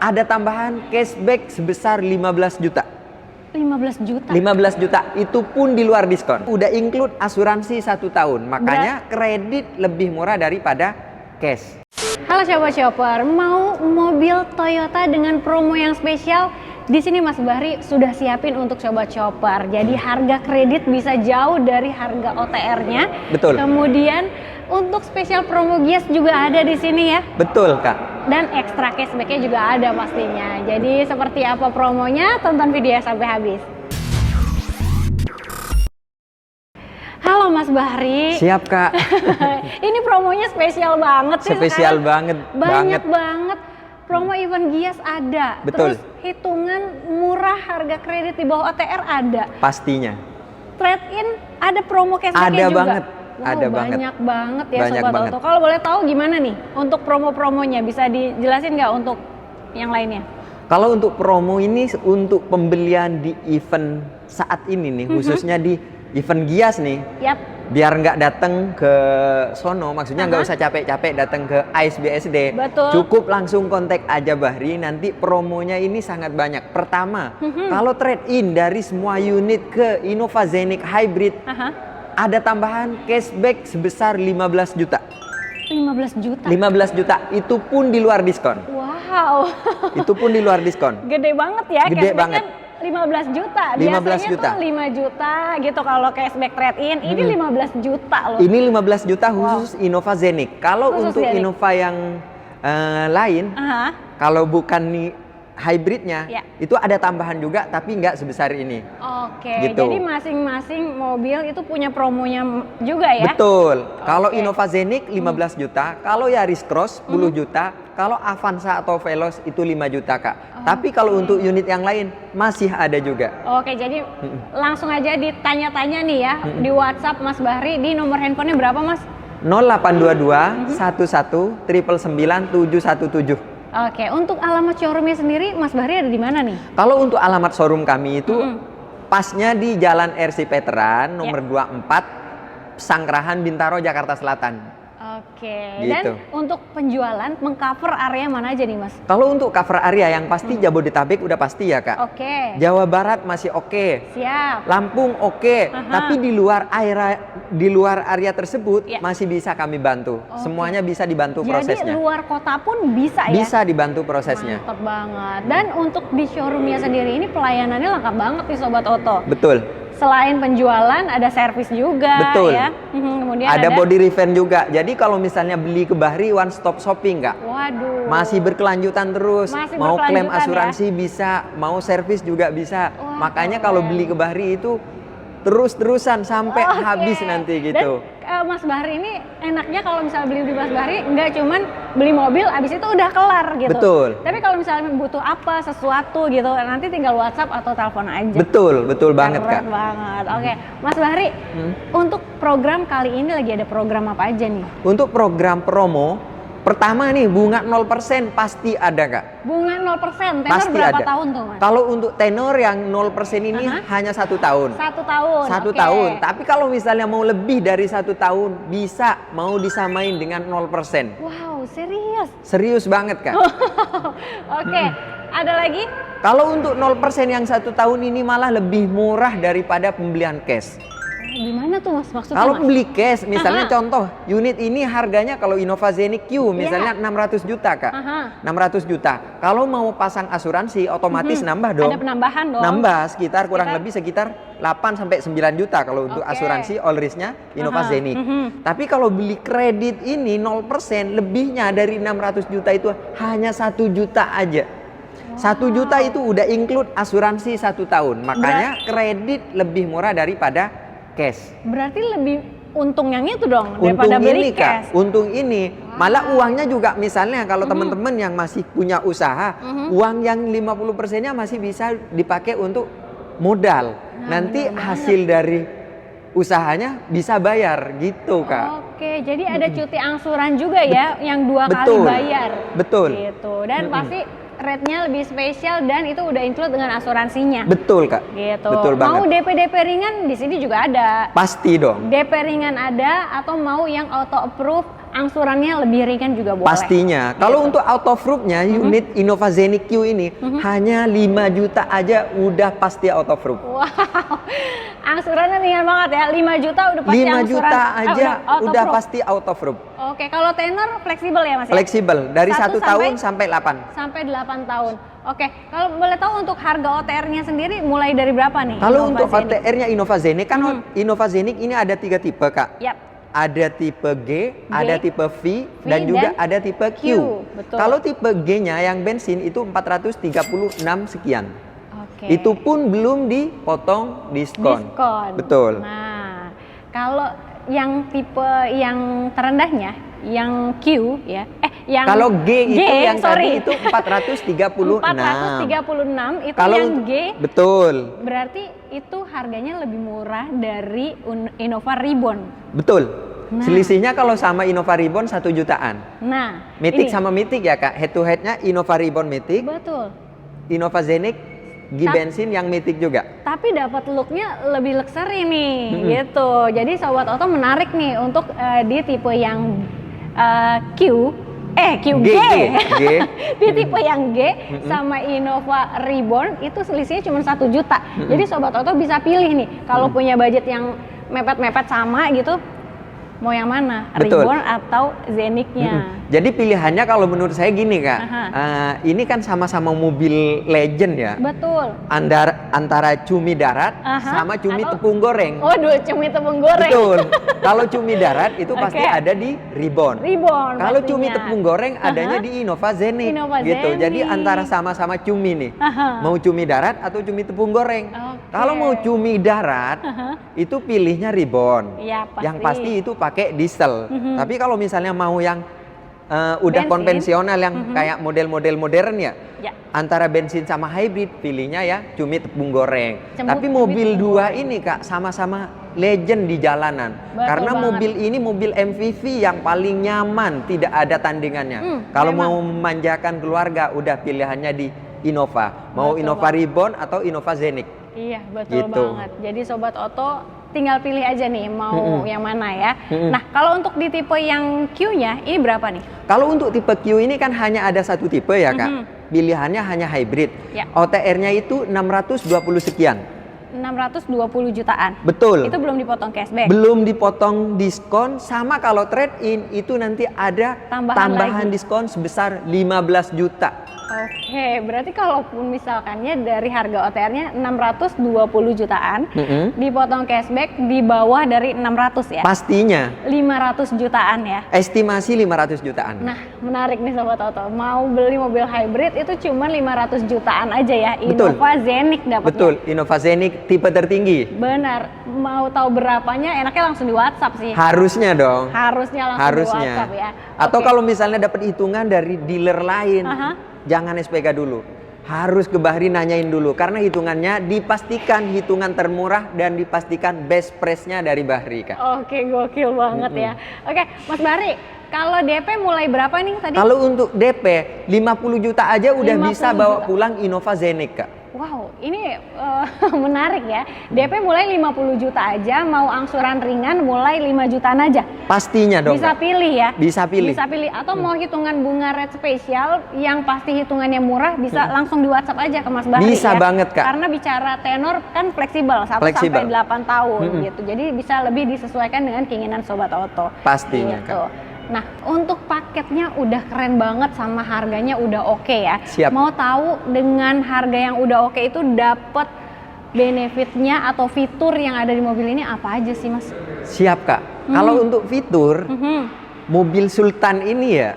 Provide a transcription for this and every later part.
ada tambahan cashback sebesar 15 juta. 15 juta? 15 juta, itu pun di luar diskon. Udah include asuransi 1 tahun, makanya kredit lebih murah daripada cash. Halo Sobat Shopper, mau mobil Toyota dengan promo yang spesial? Di sini Mas Bahri sudah siapin untuk Sobat Shopper. Jadi harga kredit bisa jauh dari harga OTR-nya. Betul. Kemudian untuk spesial promo Gias juga ada di sini ya. Betul, Kak. Dan ekstra cashback-nya juga ada pastinya. Jadi seperti apa promonya? Tonton video sampai habis. Halo Mas Bahri. Siap, Kak. Ini promonya spesial banget sih. Spesial sekarang. banget. Banyak banget. Promo event Gias ada. Betul. Terus hitungan murah harga kredit di bawah OTR ada. Pastinya. Trade-in ada promo cashback-nya Ada juga. banget. Wow, ada banget. Banyak banget ya Banyak Sobat banget. Auto. Kalau boleh tahu gimana nih untuk promo-promonya? Bisa dijelasin nggak untuk yang lainnya? Kalau untuk promo ini untuk pembelian di event saat ini nih, khususnya di event Gias nih, Yap. biar nggak datang ke sono, maksudnya nggak usah capek-capek datang ke AIS BSD. Betul. Cukup langsung kontak aja Bahri, nanti promonya ini sangat banyak. Pertama, kalau trade-in dari semua unit ke Innova Zeniq Hybrid, ada tambahan cashback sebesar 15 juta. 15 juta? 15 juta, itu pun di luar diskon. Wow. Itu pun di luar diskon. Gede banget ya. Gede Cashback banget. Kan 15 juta. 15 Biasanya juta. tuh 5 juta gitu kalau cashback trade-in. Ini 15 juta loh. Ini 15 juta khusus Innova Zeniq. Kalau Khusus untuk Zeniq. Innova yang lain, kalau bukan nih hybridnya, Ya. itu ada tambahan juga, tapi nggak sebesar ini. Oke, Gitu. jadi masing-masing mobil itu punya promonya juga ya? Betul. Kalau Oke. Innova Zeniq 15 juta, kalau Yaris Cross 10 juta, kalau Avanza atau Veloz itu 5 juta, Kak. Tapi kalau untuk unit yang lain masih ada juga. Oke, jadi langsung aja ditanya-tanya nih ya di WhatsApp Mas Bahri, di nomor handphonenya berapa Mas? 0822 11 999 717. Oke, untuk alamat showroomnya sendiri Mas Bahri ada di mana nih? Kalau untuk alamat showroom kami itu pasnya di Jalan RC Veteran nomor 24 Sangkrahan Bintaro Jakarta Selatan. Oke, Gitu. dan untuk penjualan mengcover area mana aja nih Mas? Kalau untuk cover area yang pasti Jabodetabek udah pasti ya, Kak. Oke, Jawa Barat masih oke. siap. Lampung oke, tapi di luar area tersebut masih bisa kami bantu. Semuanya bisa dibantu Jadi prosesnya. luar kota pun bisa ya? Bisa dibantu prosesnya. Mantap banget. Dan untuk di showroomnya sendiri ini pelayanannya lengkap banget nih Sobat Auto. Betul. Selain penjualan ada servis juga. Betul. Ya. Kemudian Ada body revamp juga. Jadi kalau misalnya beli ke Bahri one stop shopping, Kak. Waduh. Masih berkelanjutan terus. Masih Mau klaim berkelanjutan asuransi bisa, mau servis juga bisa. Wah, Makanya kalau beli ke Bahri itu terus-terusan sampai Oke. habis nanti gitu. Dan Mas Bahri ini enaknya kalau misalnya beli di Mas Bahri nggak cuman beli mobil abis itu udah kelar gitu. Betul. Tapi kalau misalnya butuh apa sesuatu gitu nanti tinggal WhatsApp atau telepon aja. Betul banget, Keren Kak. banget. Oke, Mas Bahri, untuk program kali ini lagi ada program apa aja nih? Untuk program promo, pertama nih bunga 0% pasti ada, Kak. Bunga 0%, tenor Pasti berapa ada. tahun tuh Mas? Kalau untuk tenor yang 0% ini hanya 1 tahun. 1 tahun. 1 oke. tahun. Tapi kalau misalnya mau lebih dari 1 tahun, bisa mau disamain dengan 0%. Wow, serius? Serius banget, Kak. Oke, ada lagi? Kalau untuk 0% yang 1 tahun ini malah lebih murah daripada pembelian cash. Gimana tuh Mas maksudnya? Kalau Mas? beli cash, misalnya contoh, unit ini harganya kalau Innova Zeniq Q misalnya 600 juta, Kak. 600 juta. Kalau mau pasang asuransi, otomatis nambah dong. Ada penambahan dong. Nambah sekitar kurang lebih sekitar 8 sampai 9 juta kalau untuk asuransi all risk-nya Innova Zeniq. Tapi kalau beli kredit ini 0%, lebihnya dari 600 juta itu hanya 1 juta aja. 1 juta itu udah include asuransi 1 tahun. Makanya kredit lebih murah daripada cash. Berarti lebih untung yang itu dong Untung daripada beli ini, cash. Kak. Untung ini. Malah uangnya juga misalnya kalau teman-teman yang masih punya usaha, uang yang 50%-nya masih bisa dipakai untuk modal. Nanti hasil dari usahanya bisa bayar gitu, Kak. Oke, jadi ada cuti angsuran juga ya yang 2 kali bayar. Betul. Gitu. Dan pasti rate-nya lebih spesial dan itu udah include dengan asuransinya. Betul, Kak. Gitu. Betul banget. Mau DP ringan di sini juga ada. Pasti dong. DP ringan ada atau mau yang auto approve angsurannya lebih ringan juga boleh. Pastinya. Kalau untuk out of roofnya unit Innova Zeniq Q ini hanya 5 juta aja udah pasti out of roof. Wow, angsurannya ringan banget ya, 5 juta udah pasti 5 angsuran. juta aja udah roof. pasti out of roof. Oke, kalau tenor fleksibel ya Mas ya? Fleksibel dari 1 1 tahun sampai 8. Sampai 8 tahun. Oke, kalau boleh tahu untuk harga OTR-nya sendiri mulai dari berapa nih? Kalau Innova untuk Zeniq? OTR-nya Innova Zeniq kan Innova Zeniq ini ada 3 tipe, Kak. Yap. Ada tipe G, ada tipe V, dan dan juga ada tipe Q. Betul. Kalau tipe G-nya yang bensin itu 436 sekian. Oke. Itu pun belum dipotong diskon. Betul. Nah, kalau yang tipe yang terendahnya, yang Q ya, yang Kalau G itu yang sorry. tadi itu 436. 436 itu Kalau yang G. betul. Berarti itu harganya lebih murah dari Innova Reborn. Betul. Nah. Selisihnya kalau sama Innova Reborn 1 jutaan. Nah, Mythic ini. sama Mythic ya, Kak. Head to headnya Innova Reborn Mythic, Betul. Innova Zeniq G bensin yang Mythic juga. Tapi dapat looknya lebih luxury nih, gitu. Jadi Sobat Oto menarik nih untuk di tipe yang QG. G. Di tipe yang G sama Innova Reborn itu selisihnya cuma 1 juta. Jadi Sobat Oto bisa pilih nih, kalau punya budget yang mepet-mepet sama gitu, mau yang mana? Betul. Reborn atau Zeniq-nya? Jadi pilihannya kalau menurut saya gini, Kak. Ini kan sama-sama mobil legend ya. Betul. Antara cumi darat sama cumi tepung goreng. Waduh, cumi tepung goreng. Betul. Kalau cumi darat itu pasti ada di Reborn. Reborn. Kalau pastinya. cumi tepung goreng adanya di Innova Zeniq. Innova gitu. Zeniq. Jadi antara sama-sama cumi nih. Mau cumi darat atau cumi tepung goreng. Oke. Kalau mau cumi darat itu pilihnya Reborn. Iya, pasti. Yang pasti itu pakai diesel. Tapi kalau misalnya mau yang udah Bensin. konvensional yang kayak model-model modern ya, antara bensin sama hybrid pilihnya ya cumi tepung goreng. Tapi mobil dua ini, Kak, sama-sama legend di jalanan. Betul Karena banget. mobil ini mobil MPV yang paling nyaman, tidak ada tandingannya. Kalau mau memanjakan keluarga udah pilihannya di Innova. Mau Betul Innova Reborn atau Innova Zeniq. Iya, betul Gitu. banget. Jadi Sobat Oto tinggal pilih aja nih mau yang mana ya. Nah, kalau untuk di tipe yang Q-nya ini berapa nih? Kalau untuk tipe Q ini kan hanya ada 1 tipe ya, Kak. Pilihannya hanya hybrid. Ya. OTR-nya itu 620 sekian. 620 jutaan. Betul. Itu belum dipotong cashback. Belum dipotong diskon, sama kalau trade-in itu nanti ada tambahan lagi. diskon sebesar 15 juta. Oke, berarti kalaupun misalkannya dari harga OTR-nya 620 jutaan, dipotong cashback di bawah dari 600 ya? Pastinya. 500 jutaan ya? Estimasi 500 jutaan. Nah, menarik nih Sobat Oto. Mau beli mobil hybrid itu cuma 500 jutaan aja ya. Betul. Innova Zeniq dapatnya. Betul, Innova Zeniq tipe tertinggi. Benar. Mau tahu berapanya enaknya langsung di WhatsApp sih. Harusnya dong. Harusnya langsung di WhatsApp ya. Atau Oke. kalau misalnya dapat hitungan dari dealer lain, jangan SPK dulu. Harus ke Bahri nanyain dulu karena hitungannya dipastikan hitungan termurah dan dipastikan best price-nya dari Bahri, Kak. Oke, gokil banget ya. Oke, Mas Bahri, kalau DP mulai berapa nih tadi? Kalau untuk DP 50 juta aja udah 50 bisa bawa juta. pulang Innova Zeniq, Kak. Wow, ini menarik ya. DP mulai 50 juta aja, mau angsuran ringan mulai 5 jutaan aja. Pastinya dong, Bisa Kak. pilih ya. Bisa pilih. Bisa pilih atau mau hitungan bunga red spesial yang pasti hitungannya murah bisa langsung di WhatsApp aja ke Mas Bahri. Bisa ya. banget, Kak. Karena bicara tenor kan fleksibel 1 Fleksibel. sampai 8 tahun gitu. Jadi bisa lebih disesuaikan dengan keinginan Sobat Oto. Pastinya, Gitu. Kak. Nah, untuk paketnya udah keren banget sama harganya udah oke ya. Siap. Mau tahu dengan harga yang udah oke itu dapat benefitnya atau fitur yang ada di mobil ini apa aja sih, Mas? Siap, Kak. Kalau untuk fitur, mobil Sultan ini ya,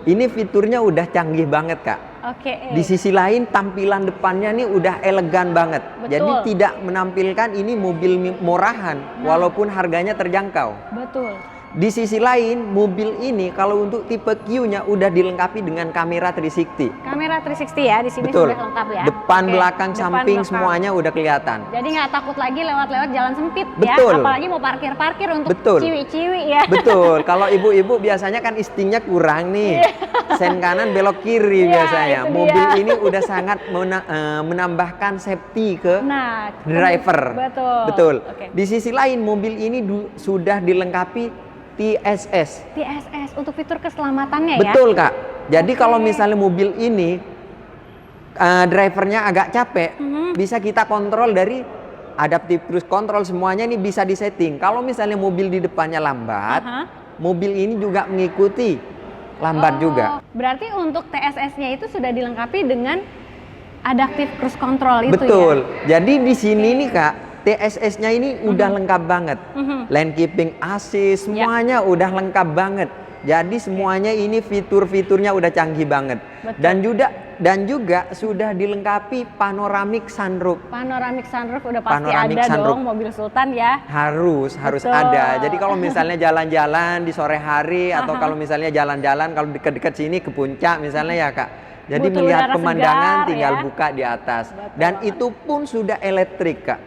ini fiturnya udah canggih banget, Kak. Oke. Di sisi lain tampilan depannya nih udah elegan banget. Betul. Jadi tidak menampilkan ini mobil murahan walaupun harganya terjangkau. Betul. Di sisi lain, mobil ini kalau untuk tipe Q-nya udah dilengkapi dengan kamera 360. Kamera 360 ya, di sini Betul. sudah lengkap ya. Depan, Oke, belakang, depan, samping belakang. semuanya udah kelihatan. Jadi nggak takut lagi lewat-lewat jalan sempit Betul. ya, apalagi mau parkir-parkir untuk Betul. ciwi-ciwi ya. Betul. Kalau ibu-ibu biasanya kan instingnya kurang nih. Sen kanan belok kiri Iya, biasanya. itu Mobil dia. ini udah sangat menambahkan safety ke Nah, driver. betul. Betul. Oke. Di sisi lain mobil ini sudah dilengkapi TSS. TSS untuk fitur keselamatannya ya. Betul Kak. Jadi kalau misalnya mobil ini drivernya agak capek, bisa kita kontrol dari adaptive cruise control, semuanya ini bisa disetting. Kalau misalnya mobil di depannya lambat, mobil ini juga mengikuti lambat juga. Berarti untuk TSS-nya itu sudah dilengkapi dengan adaptive cruise control itu. Betul. Ya. Jadi di sini nih Kak, TSS-nya ini udah lengkap banget. Lane keeping assist, semuanya udah lengkap banget. Jadi semuanya ini fitur-fiturnya udah canggih banget. Betul. Dan juga sudah dilengkapi panoramic sunroof. Panoramic sunroof udah pasti Panoramic ada sunroof. dong mobil Sultan ya. Harus Betul. ada. Jadi kalau misalnya jalan-jalan di sore hari atau kalau misalnya jalan-jalan kalau dekat-dekat sini ke puncak misalnya ya Kak. Jadi Butuh melihat udara pemandangan segar, tinggal ya. buka di atas. Betul Dan banget. itu pun sudah elektrik Kak.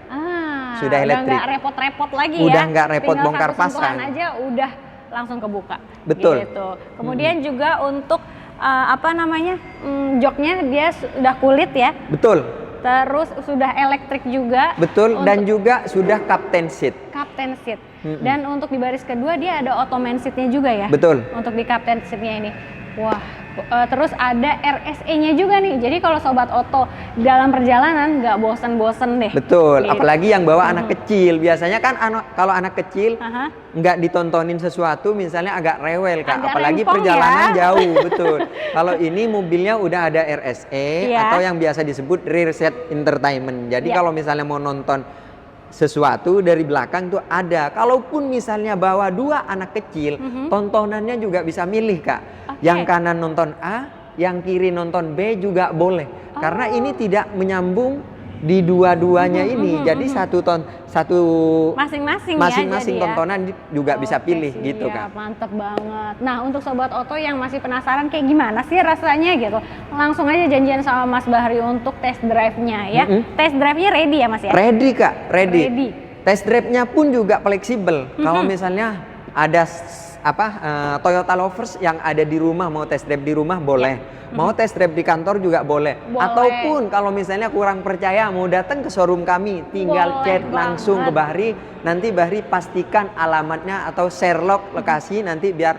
Sudah Udah elektrik. nggak repot-repot lagi Udah ya. nggak repot Tinggal bongkar satu sentuhan pasang. aja udah langsung kebuka. Betul. Gitu. Kemudian juga untuk joknya dia sudah kulit ya. Betul. Terus sudah elektrik juga. Betul, Untuk dan juga sudah captain seat. captain seat. Dan untuk di baris kedua dia ada ottoman seatnya juga ya. Betul. Untuk di captain seatnya ini. Wah, terus ada RSE-nya juga nih. Jadi kalau sobat oto dalam perjalanan nggak bosen-bosen deh. Betul, Gitu. apalagi yang bawa anak kecil. Biasanya kan kalau anak kecil Aha. nggak ditontonin sesuatu misalnya agak rewel Kak. Agak Apalagi rempong perjalanan ya. jauh, betul. Kalau ini mobilnya udah ada RSE Iya. atau yang biasa disebut rear seat entertainment. Jadi Iya. kalau misalnya mau nonton sesuatu dari belakang tuh ada. Kalaupun misalnya bawa 2 anak kecil, tontonannya juga bisa milih Kak. Oke. Yang kanan nonton A, yang kiri nonton B juga boleh. Karena ini tidak menyambung di dua-duanya ini. Jadi satu Masing-masing masing-masing ya, jadi ya. tontonan juga bisa Oke, pilih gitu siap. Kak. Mantep banget. Nah untuk sobat oto yang masih penasaran kayak gimana sih rasanya gitu, langsung aja janjian sama Mas Bahri untuk test drive-nya ya. Test drive-nya ready ya Mas ya? Ready Kak, ready. Ready. Test drive-nya pun juga fleksibel. Kalau misalnya ada Toyota lovers yang ada di rumah mau test drive di rumah boleh. Mau test drive di kantor juga boleh. Boleh. Ataupun kalau misalnya kurang percaya mau datang ke showroom kami, tinggal Boleh chat langsung ke banget. Bahri. Nanti Bahri pastikan alamatnya atau share log lokasi nanti biar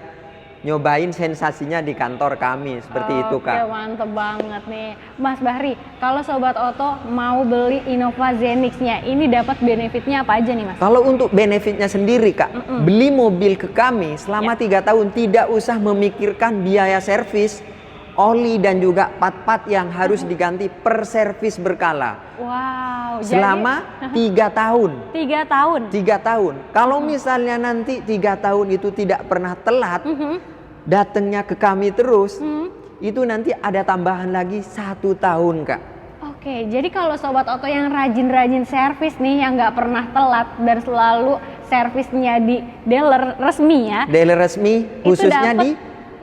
nyobain sensasinya di kantor kami. Seperti itu Kak. Oke, mantep banget nih. Mas Bahri, kalau sobat oto mau beli Innova Zenix-nya, ini dapat benefitnya apa aja nih Mas? Kalau untuk benefitnya sendiri Kak, beli mobil ke kami selama 3 tahun tidak usah memikirkan biaya servis, oli dan juga part-part yang harus diganti per servis berkala. Wow, Selama 3 tahun. jadi 3 tahun. 3 tahun. Kalau misalnya nanti 3 tahun itu tidak pernah telat, datangnya ke kami terus, itu nanti ada tambahan lagi 1 tahun Kak. Oke, jadi kalau sobat oto yang rajin-rajin servis nih, yang nggak pernah telat dan selalu servisnya di dealer resmi ya, Dealer resmi khususnya dapet di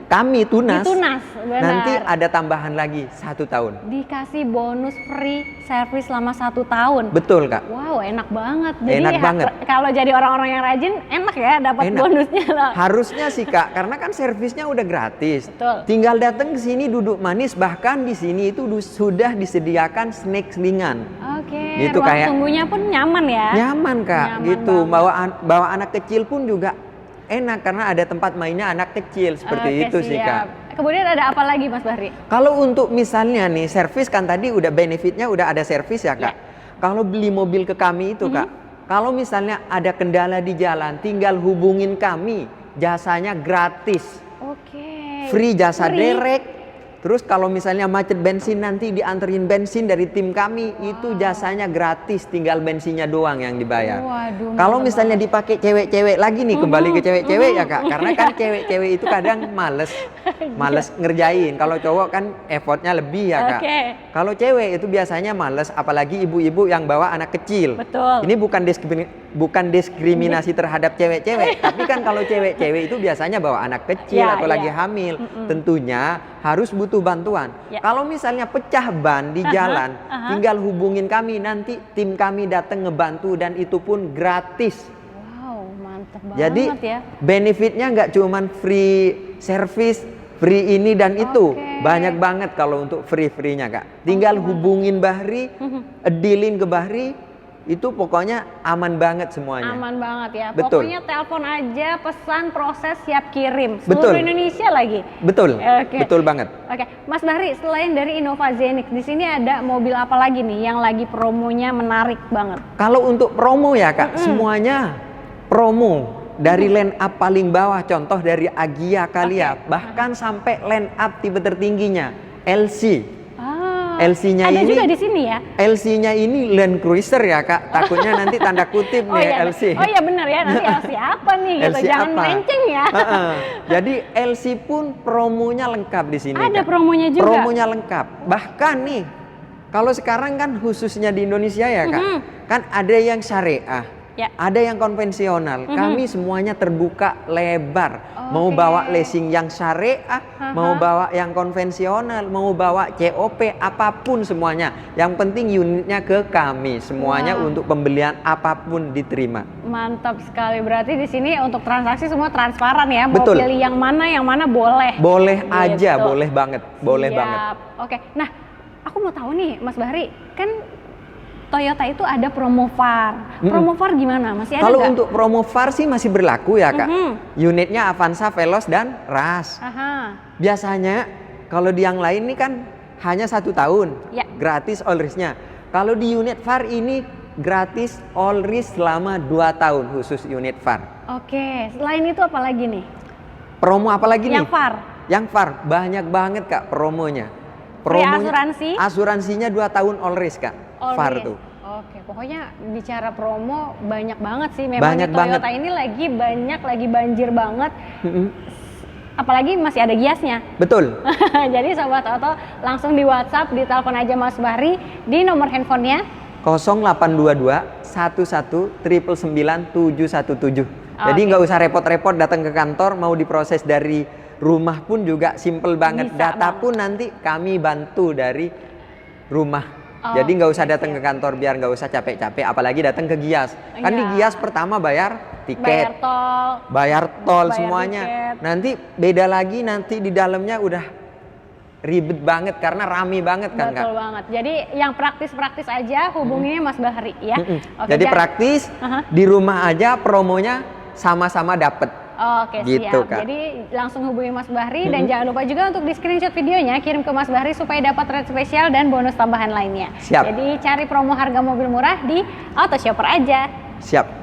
kami Tunas. di Tunas, benar. Nanti ada tambahan lagi 1 tahun. Dikasih bonus free servis selama 1 tahun. Betul Kak. Wow, enak banget. Jadi Enak banget. Kalau jadi orang-orang yang rajin, enak ya dapat Enak. bonusnya lah. Harusnya sih Kak, karena kan servisnya udah gratis. Betul. Tinggal datang ke sini duduk manis, bahkan di sini itu sudah disediakan snack ringan. Oke, Gitu, ruang kayak- tunggunya pun nyaman ya. Nyaman Kak, Nyaman gitu. banget. Bawa anak kecil pun juga enak karena ada tempat mainnya anak kecil seperti Oke, itu sih siap. Kak. Kemudian ada apa lagi Mas Bahri? Kalau untuk misalnya nih servis kan tadi udah benefitnya udah ada servis ya Kak. Kalau beli mobil ke kami itu Kak, kalau misalnya ada kendala di jalan, tinggal hubungin kami, jasanya gratis, Oke. free jasa Free. derek. Terus kalau misalnya macet bensin nanti dianterin bensin dari tim kami, itu jasanya gratis, tinggal bensinnya doang yang dibayar. Waduh, Kalau mantap misalnya dipakai cewek-cewek lagi nih, kembali ke cewek-cewek ya Kak, karena kan cewek-cewek itu kadang males ngerjain. Kalau cowok kan effortnya lebih ya Kak. Oke. Kalau cewek itu biasanya males, apalagi ibu-ibu yang bawa anak kecil. Betul. Ini bukan diskriminasi terhadap cewek-cewek, tapi kan kalau cewek-cewek itu biasanya bawa anak kecil Ya, atau lagi ya. hamil, tentunya harus butuh bantuan. Ya. Kalau misalnya pecah ban di jalan, tinggal hubungin kami, nanti tim kami datang ngebantu dan itu pun gratis. Wow, mantap banget Jadi ya. benefitnya nggak cuman free service, free ini dan itu, Oke. banyak banget kalau untuk free-nya Kak. Tinggal hubungin Bahri, dealin ke Bahri, itu pokoknya aman banget semuanya. Aman banget ya. Betul. Pokoknya telepon aja, pesan, proses, siap kirim. Betul. Seluruh Indonesia lagi. Betul. Oke. Betul banget. Oke, Mas Bahri, selain dari Innova Zenix, di sini ada mobil apa lagi nih yang lagi promonya menarik banget? Kalau untuk promo ya Kak, semuanya promo. Dari line up paling bawah, contoh dari Agya Kalia, bahkan sampai line up tipe tertingginya LC. LC-nya ada ini juga di sini ya. LC-nya ini Land Cruiser ya Kak. Takutnya nanti tanda kutip nih iya, LC. Oh iya benar ya, nanti LC apa nih gitu. LC Jangan apa? melenceng ya. Jadi LC pun promonya lengkap di sini. Ada Kak. promonya juga. Promonya lengkap. Bahkan nih, kalau sekarang kan khususnya di Indonesia ya Kak, kan ada yang syariah. Ya. Ada yang konvensional. Kami semuanya terbuka lebar. Mau bawa leasing yang syariah, mau bawa yang konvensional, mau bawa COP, apapun semuanya. Yang penting unitnya ke kami. Semuanya untuk pembelian apapun diterima. Mantap sekali. Berarti di sini untuk transaksi semua transparan ya. Mau Betul. pilih yang mana boleh. Boleh Gitu. aja, boleh banget. Boleh Siap. banget. Oke. Nah, aku mau tahu nih, Mas Bahri, kan Toyota itu ada promo VAR. Promo VAR gimana? Masih ada Kalau nggak? untuk promo VAR sih masih berlaku ya Kak. Unitnya Avanza, Veloz, dan Rush. Aha. Biasanya kalau di yang lain ini kan hanya 1 tahun. Ya. Gratis all risk-nya. Kalau di unit VAR ini gratis all risk selama 2 tahun khusus unit VAR. Oke. Selain itu apa lagi nih? Promo apa lagi nih? Yang VAR. Yang VAR banyak banget Kak promonya. Free asuransi? Asuransinya 2 tahun all risk Kak. All VAR risk. tuh. Oke, pokoknya bicara promo banyak banget sih. Memang Banyak di Toyota banget. ini lagi banjir banget. Apalagi masih ada giasnya. Betul. Jadi Sobat Oto langsung di WhatsApp, di telepon aja Mas Bahri di nomor handphonenya 0822 11 999 717. Jadi nggak usah repot-repot datang ke kantor, mau diproses dari rumah pun juga simple banget. Bisa Data banget. pun nanti kami bantu dari rumah. Jadi nggak usah datang ke kantor, biar nggak usah capek-capek. Apalagi datang ke Gias. Kan di Gias pertama bayar tiket, bayar tol bayar semuanya. tiket. Nanti beda lagi, nanti di dalamnya udah ribet banget karena rame banget kan Kak. Betul banget. Jadi yang praktis-praktis aja hubunginya Mas Bahri ya. Oke, Jadi praktis, di rumah aja promonya sama-sama dapet. Oke, Gitu, siap. Kak. Jadi langsung hubungi Mas Bahri dan jangan lupa juga untuk di screenshot videonya kirim ke Mas Bahri supaya dapat rate spesial dan bonus tambahan lainnya. Siap. Jadi cari promo harga mobil murah di Auto Shopper aja. Siap.